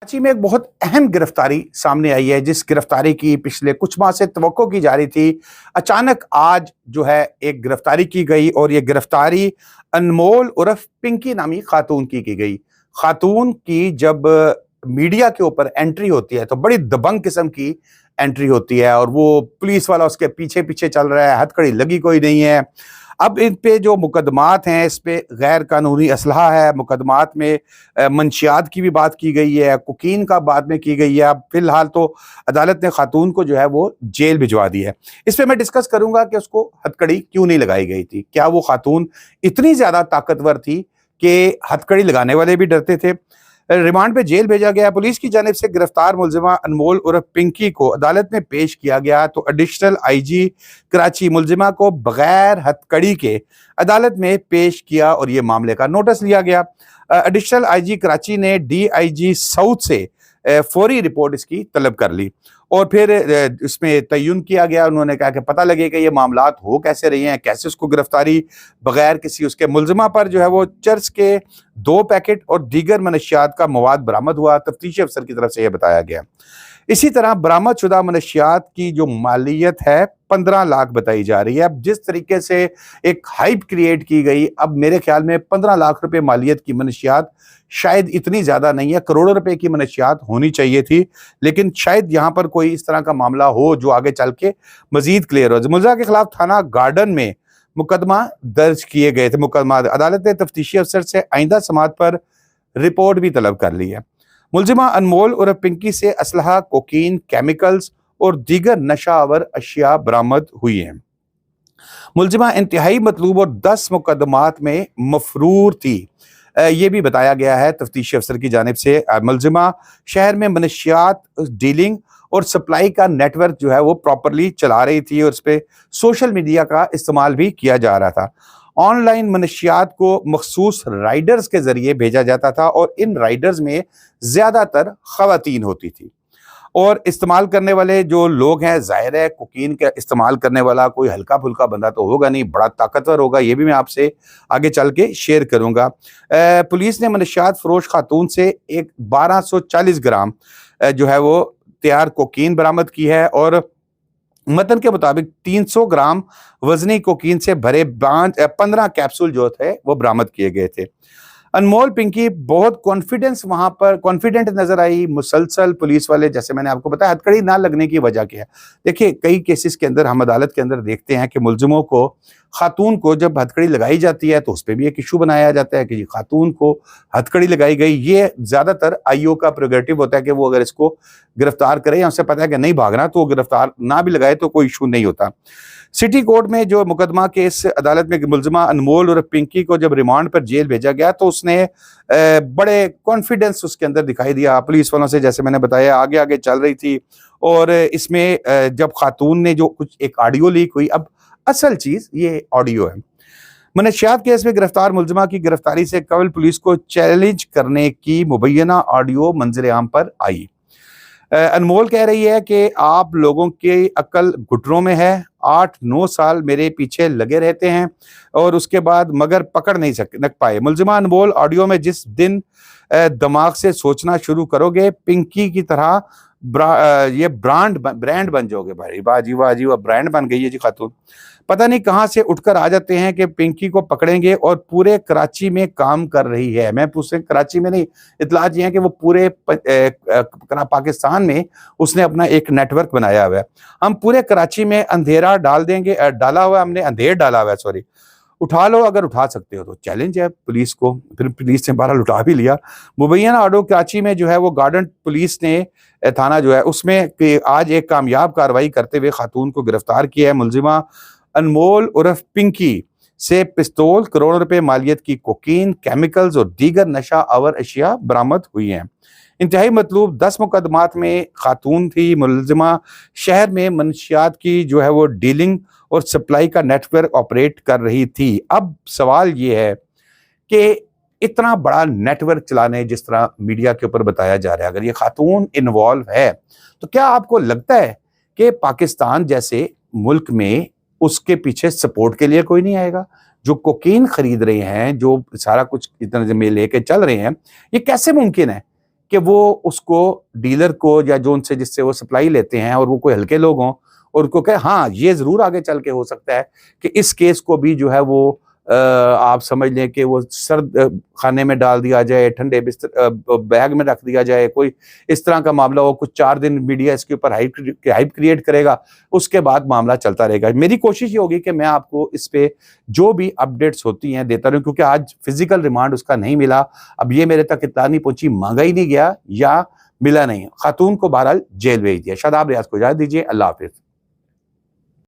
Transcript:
कराची में एक बहुत अहम गिरफ्तारी सामने आई है, जिस गिरफ्तारी की पिछले कुछ माह से तवक्को की जा रही थी। अचानक आज जो है एक गिरफ्तारी की गई और ये गिरफ्तारी अनमोल उर्फ पिंकी नामी खातून की गई। खातून की जब मीडिया के ऊपर एंट्री होती है तो बड़ी दबंग किस्म की एंट्री होती है और वो पुलिस वाला उसके पीछे पीछे चल रहा है, हथकड़ी लगी कोई नहीं है। अब इन पे जो मुकदमात हैं, इस पे गैर कानूनी असलहा है, मुकदमात में मंशियात की भी बात की गई है, कोकीन का बाद में की गई है। अब फिलहाल तो अदालत ने खातून को जो है वो जेल भिजवा दी है। इस पे मैं डिस्कस करूंगा कि उसको हथकड़ी क्यों नहीं लगाई गई थी। क्या वो खातून इतनी ज्यादा ताकतवर थी कि हथकड़ी लगाने वाले भी डरते थे। रिमांड पे जेल भेजा गया। पुलिस की जानिब से गिरफ्तार मुलजिमा अनमोल उर्फ पिंकी को अदालत में पेश किया गया तो एडिशनल आईजी कराची मुलजिमा को बगैर हथकड़ी के अदालत में पेश किया और ये मामले का नोटिस लिया गया। एडिशनल आईजी कराची ने डीआईजी साउथ से फौरी रिपोर्ट इसकी तलब कर ली और फिर इसमें तयन किया गया। उन्होंने कहा कि पता लगे कि ये मामलात हो कैसे रही हैं, कैसे उसको गिरफ्तारी बगैर किसी उसके मुलजिमा पर जो है वो चर्च के 2 पैकेट और दीगर मनशियात का मवाद बरामद हुआ। तफ्तीशी अफसर की तरफ से यह बताया गया। इसी तरह बरामद शुदा मनशियात की जो मालियत है 15 लाख बताई जा रही है। अब जिस तरीके से एक हाइप क्रिएट की गई, अब मेरे ख्याल में 15 लाख रुपए मालियत की मनशियात शायद इतनी ज्यादा नहीं है, करोड़ों रुपए की मनशियात होनी चाहिए थी, लेकिन शायद यहां पर कोई इस तरह का मामला हो जो आगे चल के मजीद क्लियर हो। मुलजिमा के खिलाफ थाना गार्डन में मुकदमा दर्ज किए गए थे। मुकदमा अदालत ने तफ्तीशी अफसर से आइंदा समात पर रिपोर्ट भी तलब कर ली है। मुलजिमा अनमोल उर्फ पिंकी से असलहा, कोकीन, केमिकल्स और दीगर नशावर अशिया बरामद हुई हैं। मुलजिमा इंतहाई मतलूब और 10 मुकदमात में मफरूर थी। ये भी बताया गया है तफ्तीशी अफसर की जानिब से। मुलजिमा शहर में मनशियात डीलिंग और सप्लाई का नेटवर्क जो है वो प्रॉपरली चला रही थी और उस पर सोशल मीडिया का इस्तेमाल भी किया जा रहा था। ऑनलाइन मनशियात को मखसूस राइडर्स के जरिए भेजा जाता था और इन राइडर्स में ज्यादातर खवातीन होती थी और इस्तेमाल करने वाले जो लोग हैं, जाहिर है कोकीन का इस्तेमाल करने वाला कोई हल्का फुल्का बंदा तो होगा नहीं, बड़ा ताकतवर होगा। ये भी मैं आपसे आगे चल के शेयर करूंगा। पुलिस ने मनशियात फरोश खातून से एक 1240 ग्राम जो है वो तैयार कोकीन बरामद की है और मतन के मुताबिक 300 ग्राम वजनी कोकीन से भरे 15 कैप्सूल जो थे वो बरामद किए गए थे। अनमोल पिंकी बहुत कॉन्फिडेंट नजर आई। मुसलसल पुलिस वाले, जैसे मैंने आपको बताया, हथकड़ी ना लगने की वजह क्या है। देखिए, कई केसेस के अंदर हम अदालत के अंदर देखते हैं कि मुलजिमों को, खातून को जब हथकड़ी लगाई जाती है तो उस पर भी एक इशू बनाया जाता है कि जी खातून को हथकड़ी लगाई गई। ये ज्यादातर आईओ का प्रोगेटिव होता है कि वो अगर इसको गिरफ्तार करे या उसे पता है कि नहीं भागना तो वो गिरफ्तार ना भी लगाए तो कोई इशू नहीं होता। सिटी कोर्ट में जो मुकदमा केस अदालत में मुलजिमा अनमोल और पिंकी को जब रिमांड पर जेल भेजा गया तो उसने बड़े कॉन्फिडेंस उसके अंदर दिखाई दिया। पुलिस वालों से, जैसे मैंने बताया, आगे आगे चल रही थी और इसमें जब खातून ने जो कुछ एक ऑडियो लीक हुई, अब असल चीज ये ऑडियो है। मनशियात केस में गिरफ्तार मुलजिमा की गिरफ्तारी से कबल पुलिस को चैलेंज करने की मुबैना ऑडियो मंजर आम पर आई। अनमोल कह रही है कि आप लोगों की अक्ल घुटनों में है, 8-9 साल मेरे पीछे लगे रहते हैं और उसके बाद मगर पकड़ नहीं पाए। मुलजिमा अनमोल ऑडियो में, जिस दिन दिमाग से सोचना शुरू करोगे पिंकी की तरह ये ब्रांड बन जाओगे। भाई वाह जी वाह जी वाह, ब्रांड बन गई है जी खातून। पता नहीं कहां से उठकर आ जाते हैं कि पिंकी को पकड़ेंगे और पूरे कराची में काम कर रही है। मैं पूछे कराची में नहीं, इतलात ये है कि वो पूरे पाकिस्तान में उसने अपना एक नेटवर्क बनाया हुआ है। हम पूरे कराची में अंधेरा डाल देंगे, डाला हुआ हमने, अंधेर डाला हुआ है, सॉरी। उठा लो अगर उठा सकते हो तो। चैलेंज है पुलिस को। फिर पुलिस ने बहरहाल उठा भी लिया। मुबैना ऑडियो कराची में जो है वो गार्डन पुलिस ने थाना जो है उसमें कि आज एक कामयाब कार्रवाई करते हुए खातून को गिरफ्तार किया है। मुलजिमा अनमोल उर्फ पिंकी से पिस्तौल, करोड़ों रुपए मालियत की कोकीन, केमिकल्स और दीगर नशा आवर अशिया बरामद हुई हैं। इंतहाई मतलूब 10 मुकदमात में खातून थी। मुलजिमा शहर में मनशियात की जो है वो डीलिंग और सप्लाई का नेटवर्क ऑपरेट कर रही थी। अब सवाल ये है कि इतना बड़ा नेटवर्क चलाने, जिस तरह मीडिया के ऊपर बताया जा रहा है, अगर ये खातून इन्वॉल्व है तो क्या आपको लगता है कि पाकिस्तान जैसे मुल्क में उसके पीछे सपोर्ट के लिए कोई नहीं आएगा? जो कोकीन खरीद रहे हैं, जो सारा कुछ इतना में लेके चल रहे हैं, ये कैसे मुमकिन है कि वो उसको डीलर को या जो उनसे जिससे वो सप्लाई लेते हैं और वो कोई हल्के लोग हों और उनको कहे हाँ ये जरूर आगे चल के हो सकता है कि इस केस को भी जो है वो आप समझ लें कि वो सर्द खाने में डाल दिया जाए, ठंडे बिस्तर बैग में रख दिया जाए, कोई इस तरह का मामला हो, कुछ 4 दिन मीडिया इसके ऊपर हाइप क्रिएट करेगा, उसके बाद मामला चलता रहेगा। मेरी कोशिश ये होगी कि मैं आपको इस पे जो भी अपडेट्स होती हैं देता रहूं, क्योंकि आज फिजिकल रिमांड उसका नहीं मिला। अब ये मेरे तक इत्तला नहीं पहुंची, मांगा ही नहीं गया या मिला नहीं। खातून को बहरहाल जेल भेज दिया। शादाब रियाज को इजाजत दीजिए। अल्लाह हाफिज।